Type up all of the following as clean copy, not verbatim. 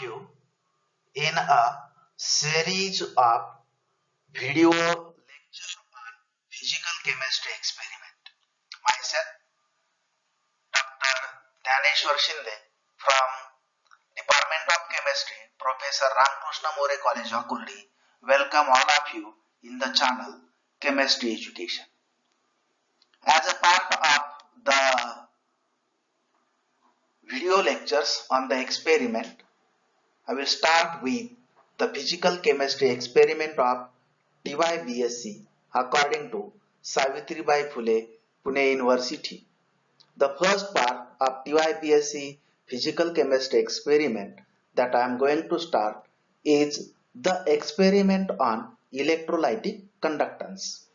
you in a series of video lecture on physical chemistry experiment. Myself, Dr. Dhaneshwar Shinde from Department of Chemistry, Professor Ramkrishna More College, Akulli. Welcome all of you in the channel Chemistry Education. As a part of the video lectures on the experiment, I will start with the physical chemistry experiment of TYBSc according to Savitribai Phule, Pune University. The first part of TYBSc physical chemistry experiment that I am going to start is the experiment on electrolytic conductance.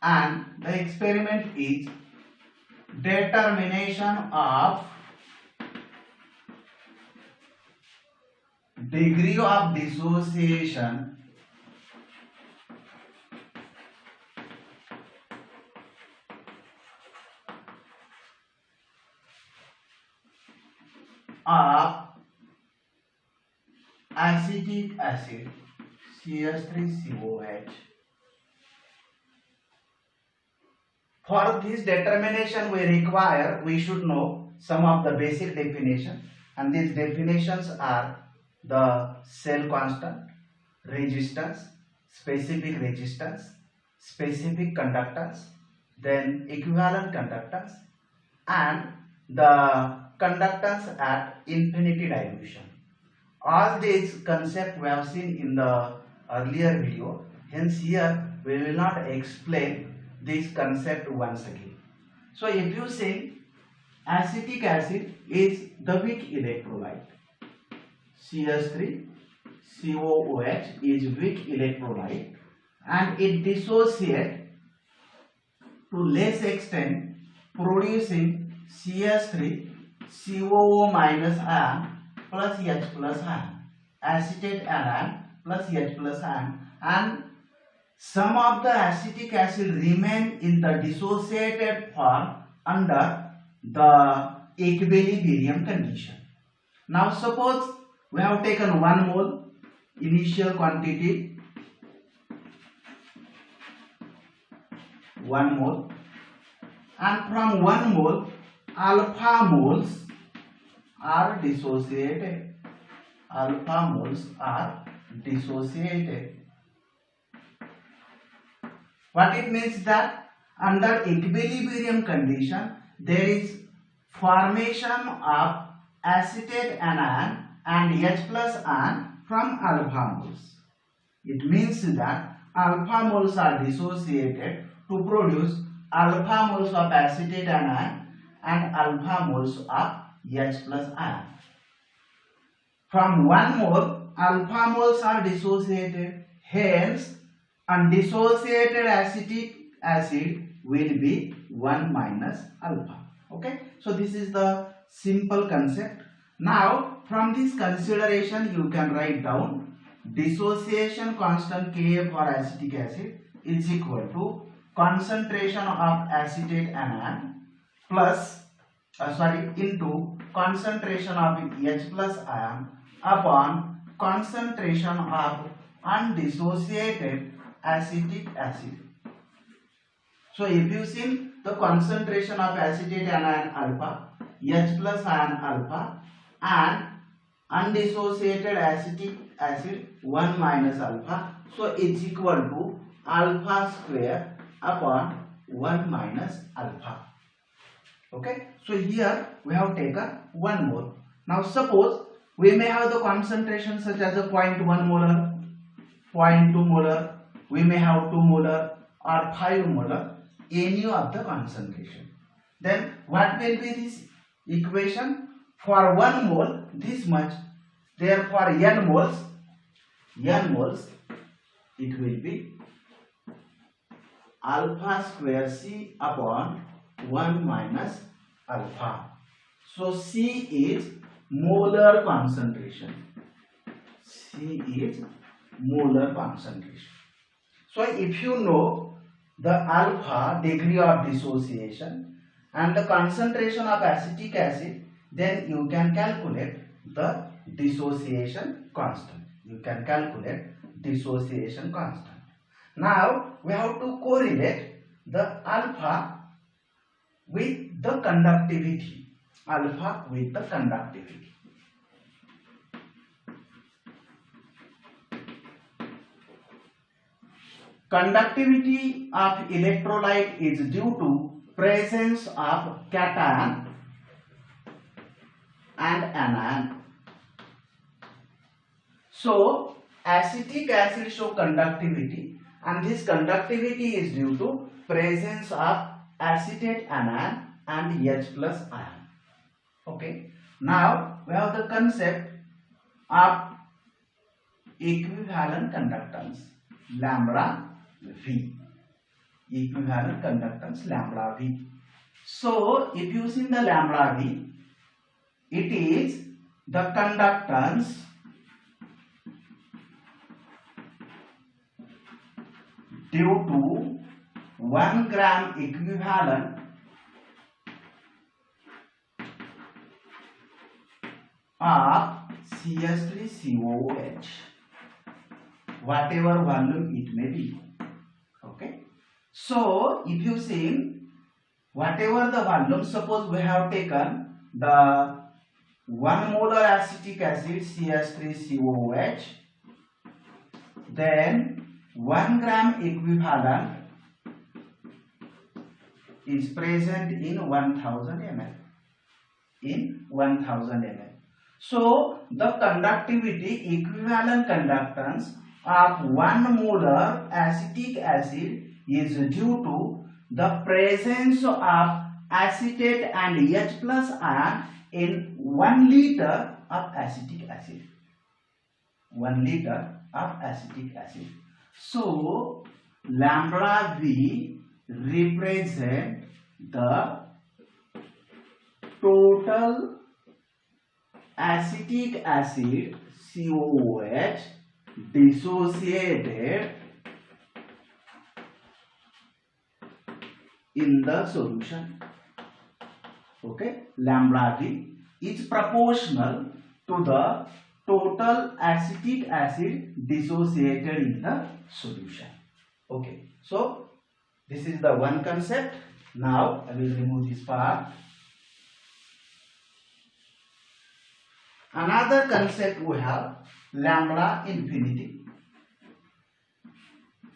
And the experiment is determination of degree of dissociation of acetic acid CH3COH. For this determination we should know some of the basic definition, and these definitions are the cell constant, resistance, specific conductance, then equivalent conductance, and the conductance at infinity dilution. All these concepts we have seen in the earlier video, hence here we will not explain this concept once again. So if you say acetic acid is the weak electrolyte, CH3COOH is weak electrolyte, and it dissociates to less extent, producing CH3COO minus ion plus H plus ion, acetate anion plus H plus ion, and some of the acetic acid remain in the dissociated form under the equilibrium condition. Now suppose we have taken 1 mole initial quantity, 1 mole, and from 1 mole alpha moles are dissociated. Alpha moles are dissociated. What it means that under equilibrium condition there is formation of acetate anion and H plus ion from alpha moles. It means that alpha moles are dissociated to produce alpha moles of acetate anion and alpha moles of H plus ion. From 1 mole alpha moles are dissociated, hence undissociated acetic acid will be 1 minus alpha. Okay, so this is the simple concept. Now from this consideration you can write down dissociation constant Ka for acetic acid is equal to concentration of acetate anion plus into concentration of H plus ion upon concentration of undissociated acetic acid. So if you see the concentration of acetate anion alpha, H plus ion alpha, and undissociated acetic acid 1 minus alpha, so it's equal to alpha square upon 1 minus alpha. Okay, so here we have taken 1 mole. Now suppose we may have the concentration such as a 0.1 molar, 0.2 molar, we may have 2 molar or 5 molar, any of the concentration. Then what will be this equation? For 1 mole this much, therefore n moles it will be alpha square C upon 1 minus alpha. So C is molar concentration. C is molar concentration. So if you know the alpha degree of dissociation and the concentration of acetic acid, then you can calculate the dissociation constant. You can calculate dissociation constant. Now we have to correlate the alpha with the conductivity. Alpha with the conductivity. Conductivity of electrolyte is due to presence of cation and anion. So acetic acid show conductivity, and this conductivity is due to presence of acetate anion and H plus ion. Okay. Now we have the concept of equivalent conductance, lambda V. Equivalent conductance lambda V. So if you see the lambda V, it is the conductance due to 1 gram equivalent of CS3COOH, whatever volume it may be. Okay. So if you see whatever the volume, suppose we have taken the 1 molar acetic acid CS3COOH, then 1 gram equivalent is present in 1000 ml. In 1000 ml. So the conductivity, equivalent conductance of 1 molar acetic acid is due to the presence of acetate and H plus ion in 1 liter of acetic acid. 1 liter of acetic acid. So lambda V represent the total acetic acid COOH dissociated in the solution. Okay, lambda V is proportional to the total acetic acid dissociated in the solution. Okay, so this is the one concept. Now I will remove this part. Another concept we have, lambda infinity.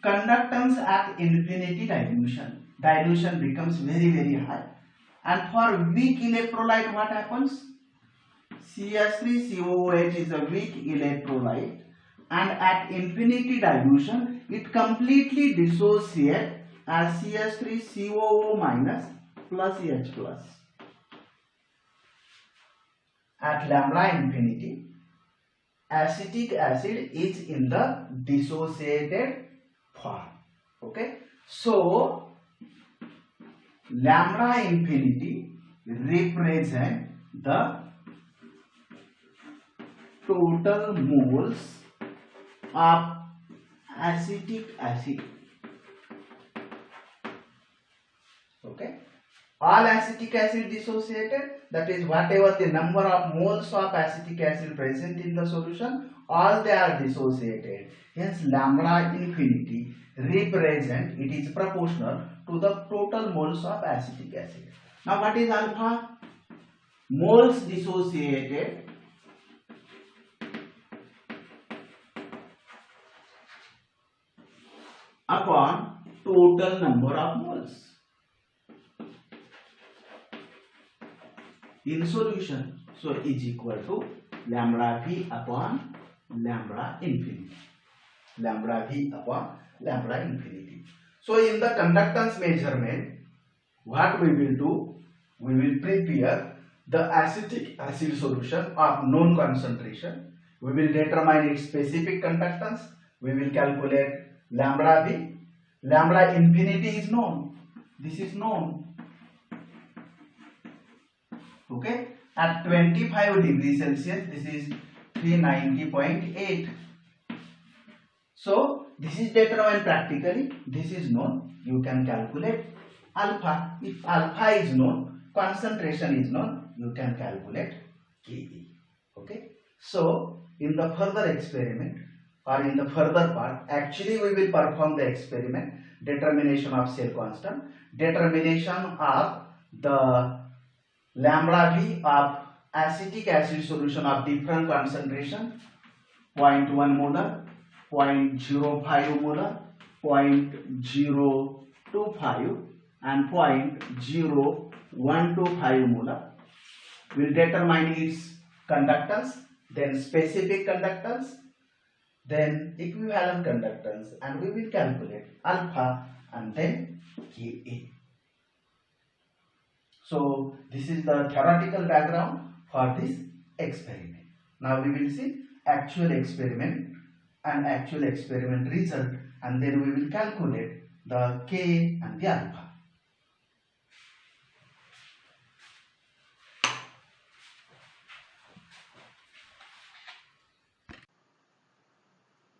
Conductance at infinity dilution. Dilution becomes very high. And for weak electrolyte, what happens? CS3COOH is a weak electrolyte, and at infinity dilution, it completely dissociates as CS3COO minus plus H plus. At lambda infinity, acetic acid is in the dissociated form. Okay, so lambda infinity represent the total moles of acetic acid. Okay, all acetic acid dissociated, that is whatever the number of moles of acetic acid present in the solution, all they are dissociated. Hence lambda infinity represent, it is proportional to the total moles of acetic acid. Now what is alpha? Moles dissociated upon total number of moles in solution. So is equal to lambda V upon lambda infinity. Lambda V upon lambda infinity. So in the conductance measurement, what we will do? We will prepare the acetic acid solution of known concentration. We will determine its specific conductance. We will calculate lambda V. Lambda infinity is known. This is known. Okay. At 25 degrees Celsius, this is 390.8. So this is determined practically. This is known. You can calculate alpha. If alpha is known, concentration is known, you can calculate Ke. Okay. So in the further experiment or in the further part, actually we will perform the experiment, determination of cell constant, determination of the lambda V of acetic acid solution of different concentration, 0.1 molar, 0.05 molar, 0.025 and 0.0125 molar. Will determine its conductance, then specific conductance, then equivalent conductance, and we will calculate alpha and then Ka. So this is the theoretical background for this experiment. Now we will see actual experiment and actual experiment result, and then we will calculate the K and the alpha.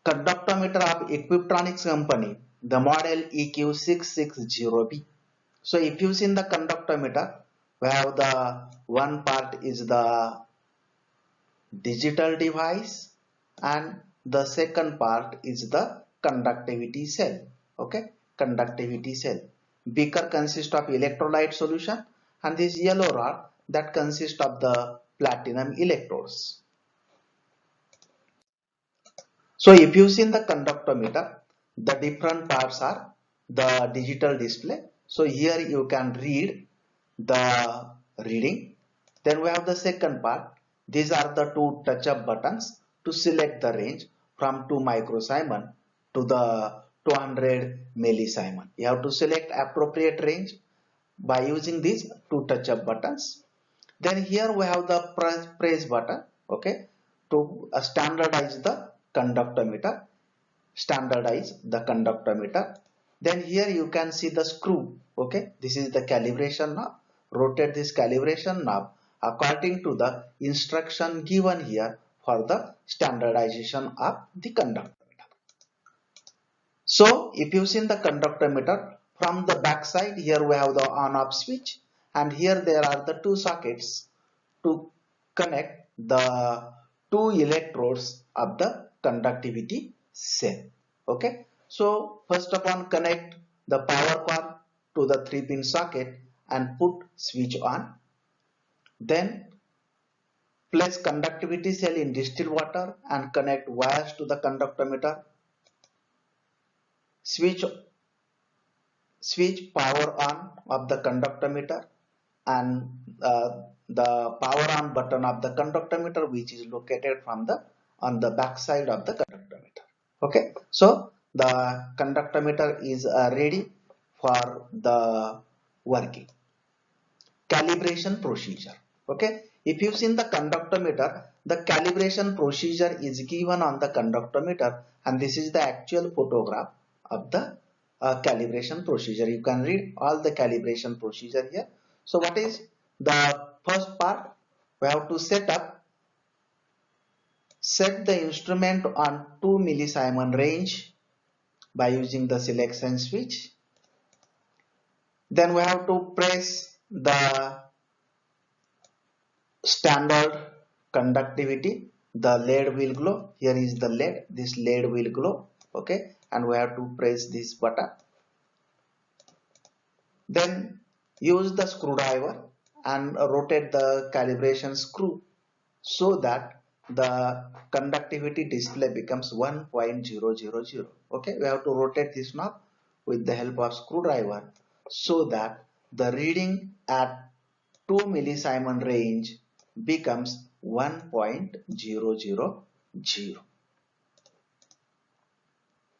Conductometer of Equiptronics company, the model EQ660B. So if you see in the conductometer, we have the one part is the digital device and the second part is the conductivity cell. Okay, conductivity cell. Beaker consists of electrolyte solution and this yellow rod that consists of the platinum electrodes. So if you see in the conductometer, the different parts are the digital display. So here you can read the reading. Then we have the second part. These are the two touch-up buttons to select the range from 2 microsiemens to the 200 millisiemens. You have to select appropriate range by using these two touch-up buttons. Then here we have the press button, okay, to standardize the conductometer. Then here you can see the screw, okay, this is the calibration knob. Rotate this calibration knob according to the instruction given here for the standardization of the conductometer. So if you see in the conductometer, from the back side here we have the on-off switch, and here there are the two sockets to connect the two electrodes of the conductivity cell. Okay, so first upon connect the power cord to the 3-pin socket and put switch on. Then place conductivity cell in distilled water and connect wires to the conductometer. Switch power on of the conductometer and the power on button of the conductometer, which is located on the back side of the conductometer. Okay, so the conductometer is ready for the working. Calibration procedure. Okay, if you see in the conductometer, the calibration procedure is given on the conductometer, and this is the actual photograph of the calibration procedure. You can read all the calibration procedure here. So what is the first part? We have to set the instrument on 2 millisiemens range by using the selection switch. Then we have to press the standard conductivity. The LED will glow. Here is the LED. This LED will glow. Okay, and we have to press this button. Then use the screwdriver and rotate the calibration screw so that the conductivity display becomes 1.000. Okay, we have to rotate this knob with the help of screwdriver so that the reading at 2 millisiemens range becomes 1.000.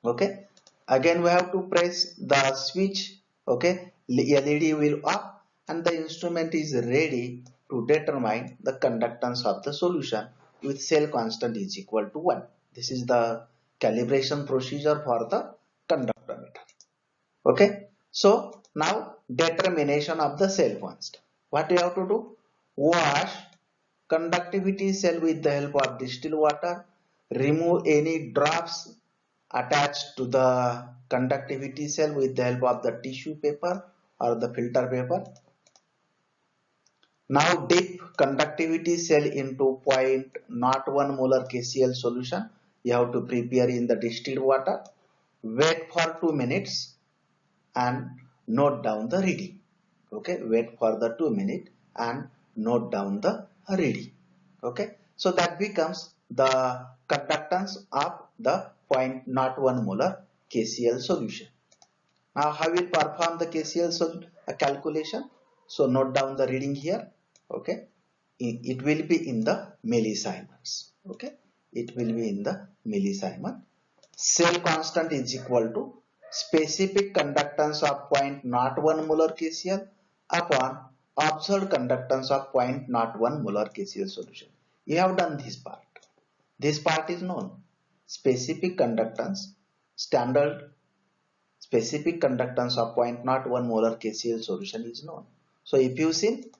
Okay, again we have to press the switch. Okay, LED will up and the instrument is ready to determine the conductance of the solution with cell constant is equal to 1. This is the calibration procedure for the conductometer. Okay, so now determination of the cell constant. What you have to do? Wash conductivity cell with the help of distilled water. Remove any drops attached to the conductivity cell with the help of the tissue paper or the filter paper. Now dip conductivity cell into 0.01 molar KCl solution. You have to prepare in the distilled water. Wait for 2 minutes and note down the reading. Okay, wait for the 2 minutes and note down the reading. Okay, so that becomes the conductance of the 0.01 molar KCl solution. Now how will perform the KCl calculation? So note down the reading here. Okay, it will be in the millisiemens. Okay, it will be in the millisiemens. Cell constant is equal to specific conductance of 0.01 molar KCl upon observed conductance of 0.01 molar KCl solution. You have done this part. This part is known. Specific conductance, standard specific conductance of 0.01 molar KCl solution is known. So if you see,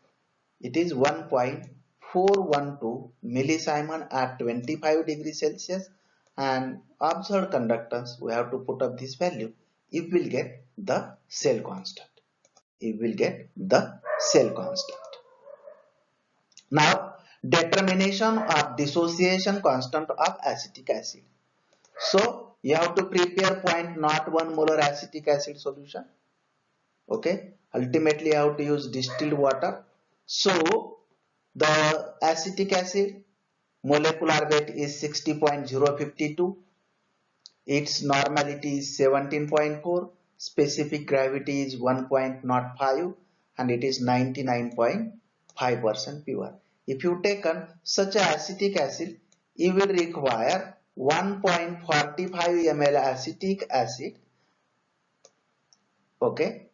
it is 1.412 millisiemens at 25 degrees Celsius, and observed conductance we have to put up this value. It will get the cell constant. It will get the cell constant. Now determination of dissociation constant of acetic acid. So you have to prepare 0.01 molar acetic acid solution. Okay, ultimately you have to use distilled water. So the acetic acid molecular weight is 60.052. Its normality is 17.4. Specific gravity is 1.05 and it is 99.5% pure. If you take such a acetic acid, you will require 1.45 ml acetic acid. Okay,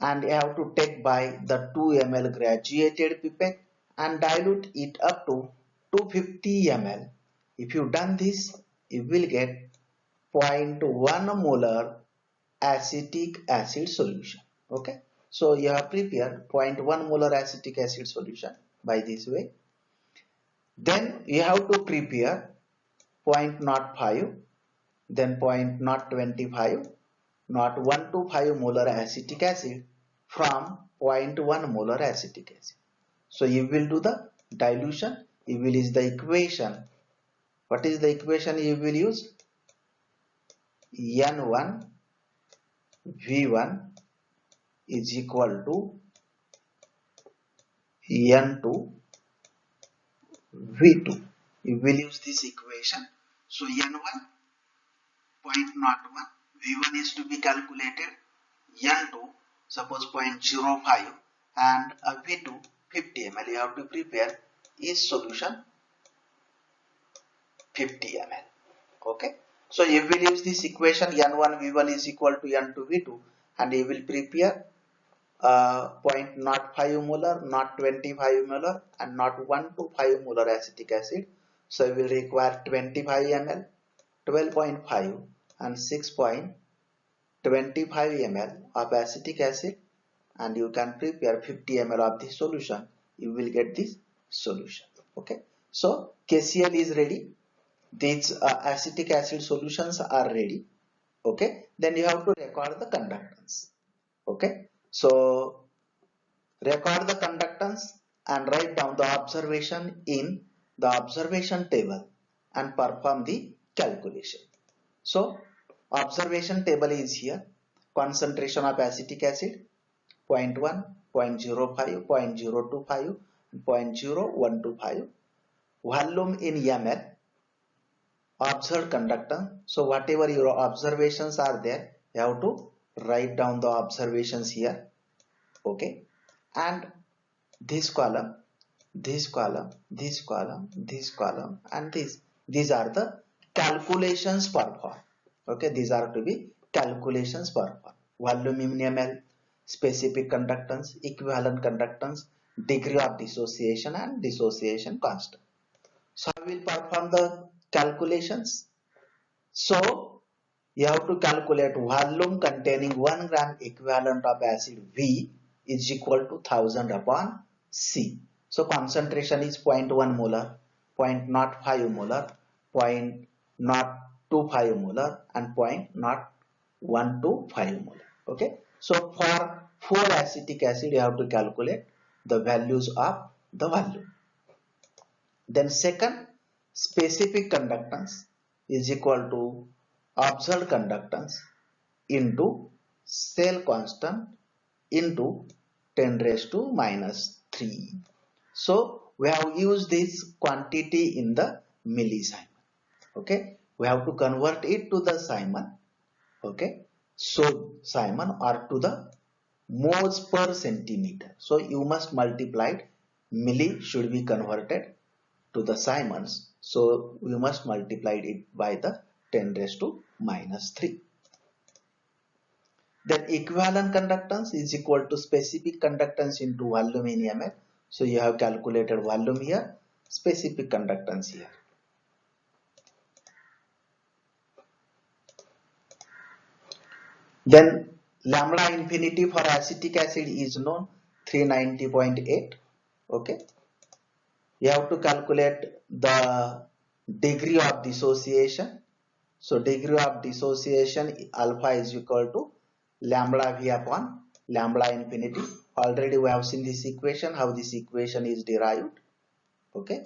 and you have to take by the 2 ml graduated pipette and dilute it up to 250 ml. If you done this, you will get 0.1 molar acetic acid solution. Okay, so you have prepared 0.1 molar acetic acid solution by this way. Then you have to prepare 0.05, then 0.025, 0.125 molar acetic acid from 0.1 molar acetic acid. So you will do the dilution. You will use the equation. What is the equation you will use? N1 V1 is equal to N2 V2. You will use this equation. So N1 0.01, V1 is to be calculated, N2 suppose 0.05 and V2 50 ml. You have to prepare each solution 50 ml. Okay, so you will use this equation N1 V1 is equal to N2 V2 and you will prepare 0.05 molar, 0.25 molar and 0.125 molar acetic acid. So you will require 25 ml, 12.5 and 6.25 ml of acetic acid, and you can prepare 50 ml of this solution. You will get this solution. Okay, so KCl is ready. These acetic acid solutions are ready. Okay, then you have to record the conductance. Okay, so record the conductance and write down the observation in the observation table and perform the calculation. So observation table is here. Concentration of acetic acid 0.1, 0.05, 0.025, 0.0125. Volume in ml observed conductance. So whatever your observations are there, you have to write down the observations here. Okay, and this column, this column, this column, this column, and these are the calculations performed. Okay, these are to be calculations performed. Volume in ml, specific conductance, equivalent conductance, degree of dissociation, and dissociation constant. So I will perform the calculations. So you have to calculate volume containing 1 gram equivalent of acid V is equal to 1000 upon C. So concentration is 0.1 molar, 0.05 molar, 0.025 molar, and 0.125 molar. Okay. So for 4 acetic acid, you have to calculate the values of the volume. Then second, specific conductance is equal to observed conductance into cell constant into 10 raised to minus 3. So we have used this quantity in the millisiemen. Okay, we have to convert it to the Simon. Okay, so Simon or to the moles per centimeter. So you must multiply it. Milli should be converted to the Simons. So we must multiply it by the 10 raised to minus 3. Then equivalent conductance is equal to specific conductance into volume in ml. So you have calculated volume here, specific conductance here. Then lambda infinity for acetic acid is known 390.8. Okay. You have to calculate the degree of dissociation. So degree of dissociation alpha is equal to lambda V upon lambda infinity. Already we have seen this equation, how this equation is derived. Okay.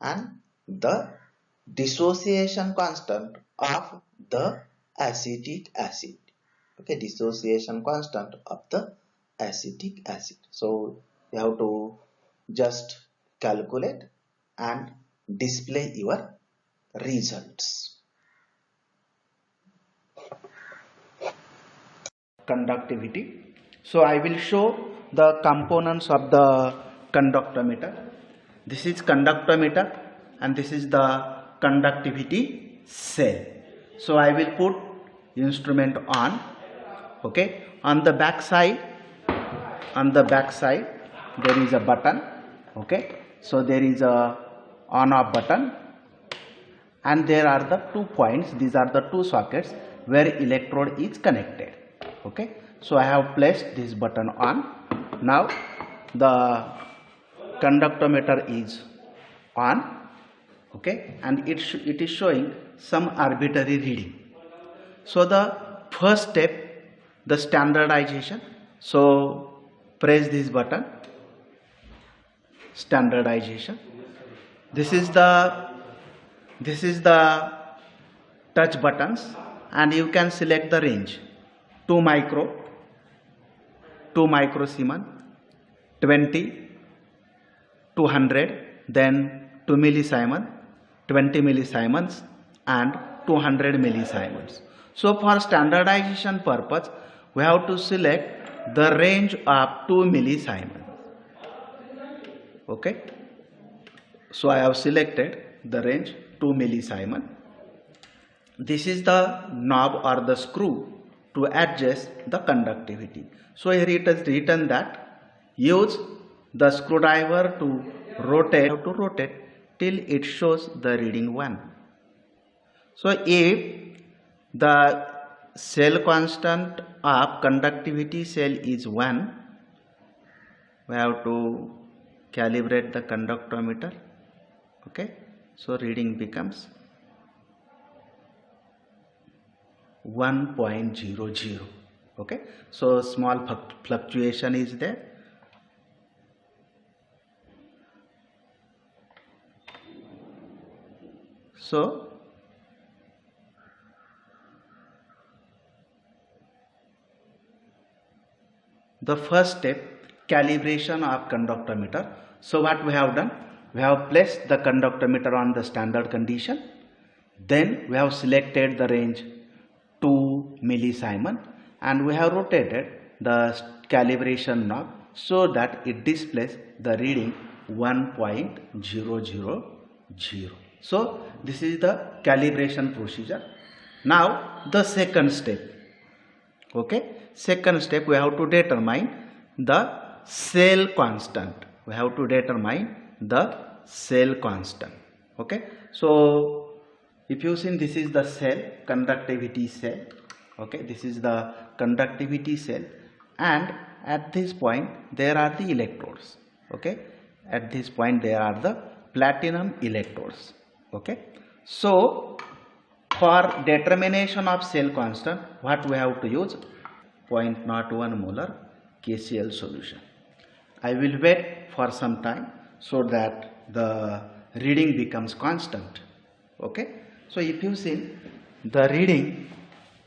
And the dissociation constant of the acetic acid. Okay, dissociation constant of the acetic acid. So you have to just calculate and display your results. Conductivity. So I will show the components of the conductometer. This is conductometer and this is the conductivity cell. So I will put instrument on. Okay, on the back side there is a button. Okay, so there is a on off button and there are the 2 points. These are the 2 sockets where electrode is connected. Okay, so I have placed this button on. Now the conductometer is on. Okay, and it is showing some arbitrary reading. So the first step, the standardization. So press this button, standardization. This is the touch buttons and you can select the range 2 microsiemen, 20, 200, then 2 millisiemen, 20 millisiemens and 200 millisiemens. So for standardization purpose, we have to select the range of 2 millisiemens. Okay. So I have selected the range 2 millisiemen. This is the knob or the screw to adjust the conductivity. So here it is written that use the screwdriver to rotate till it shows the reading 1. So if the cell constant of conductivity cell is 1, we have to calibrate the conductometer. Okay, so reading becomes 1.00. Okay, so small fluctuation is there. So the first step, calibration of conductometer. So what we have done, we have placed the conductometer on the standard condition. Then we have selected the range 2 millisiemens and we have rotated the calibration knob so that it displays the reading 1.000. So this is the calibration procedure. Now the second step. Okay, second step we have to determine the cell constant. We have to determine the cell constant. Okay, so if you see, this is the cell, conductivity cell. Okay, this is the conductivity cell, and at this point there are the electrodes. Okay, at this point there are the platinum electrodes. Okay, so for determination of cell constant, what we have to use? 0.01 molar KCl solution. I will wait for some time so that the reading becomes constant. Okay, so if you see, the reading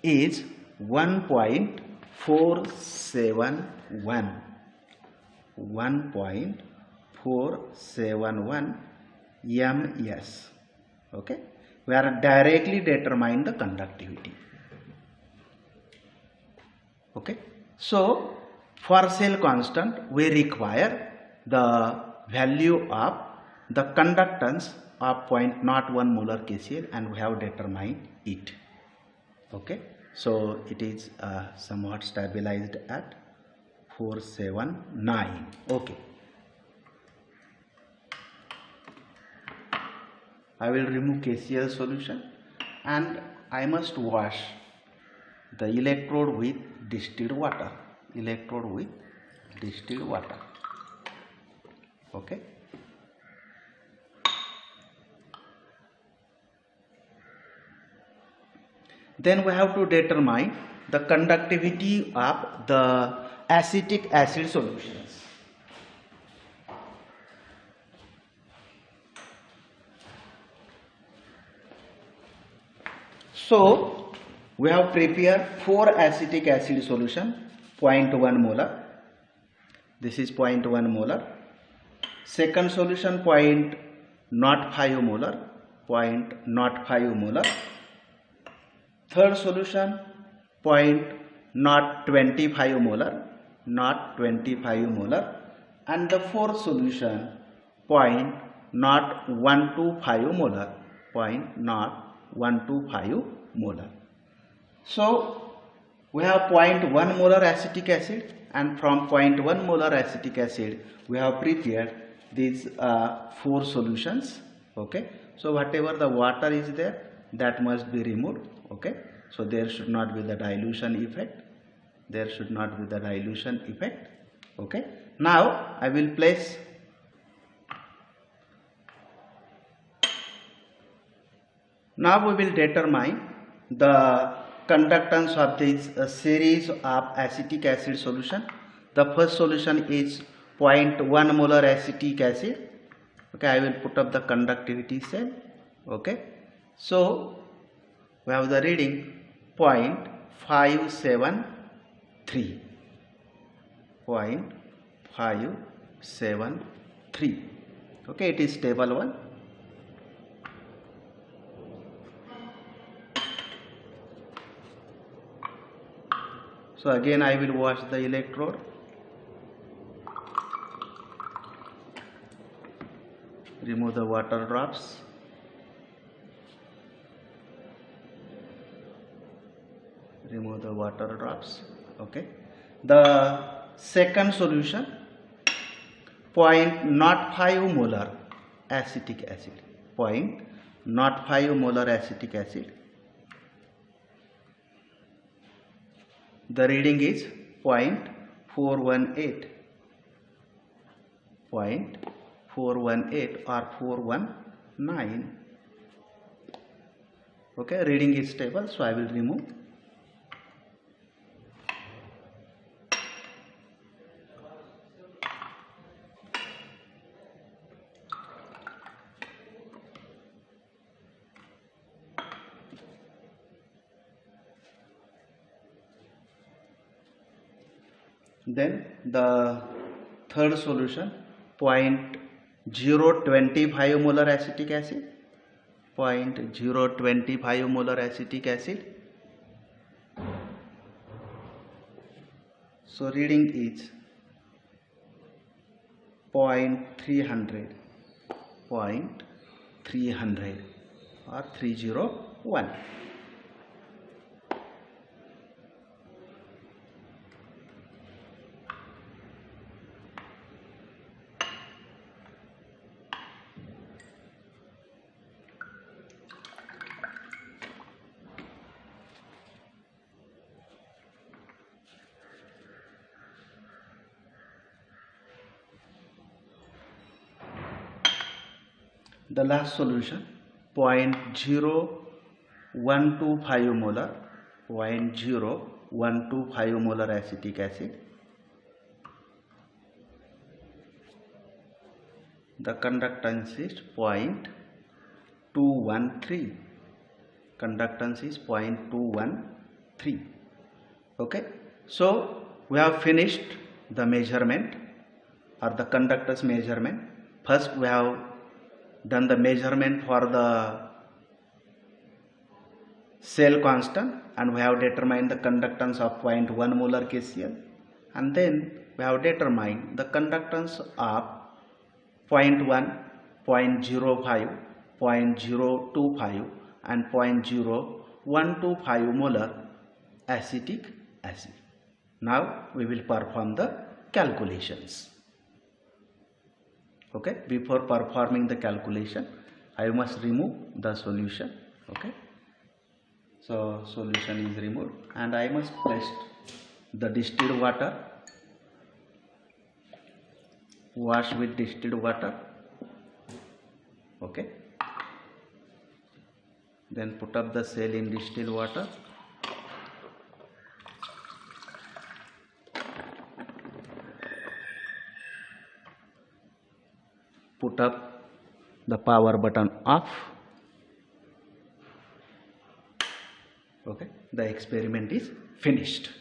is 1.471 ms. Okay, we are directly determine the conductivity. Okay, so for cell constant we require the value of the conductance of 0.01 molar KCl and we have determined it. Okay, so it is somewhat stabilized at 479. Okay, I will remove KCl solution and I must wash the electrode with distilled water. Okay, then we have to determine the conductivity of the acetic acid solutions. So we have prepared 4 acetic acid solution, 0.1 molar. This is 0.1 molar. Second solution 0.05 molar, 0.05 molar. Third solution 0.25 molar, 0.25 molar, and the fourth solution 0.125 molar, 0.125 molar. So we have 0.1 molar acetic acid, and from 0.1 molar acetic acid we have prepared these 4 solutions. Okay, so whatever the water is there, that must be removed. Okay, so there should not be the dilution effect. Okay, now I will place now we will determine the conductance of this series of acetic acid solution. The first solution is 0.1 molar acetic acid. Okay, I will put up the conductivity cell. Okay, so we have the reading 0.573. Okay, it is stable one. So again I will wash the electrode. Remove the water drops. Okay, the second solution 0.05 molar acetic acid. 0.05 molar acetic acid. The reading is 0.418 or 419. Okay, reading is stable, so I will remove. Then the third solution 0.025 molar acetic acid. 0.025 molar acetic acid. So reading is 0.300 or 301. The last solution 0.0125 molar acetic acid. The conductance is 0.213. Conductance is 0.213. Okay, so we have finished the measurement or the conductance measurement. First we have done the measurement for the cell constant and we have determined the conductance of 0.1 molar KCl, and then we have determined the conductance of 0.1, 0.05, 0.025 and 0.0125 molar acetic acid. Now we will perform the calculations. Okay, before performing the calculation I must remove the solution. Okay, so solution is removed and I must place the distilled water, wash with distilled water. Okay, then put up the cell in distilled water. Put up the power button off. Okay, the experiment is finished.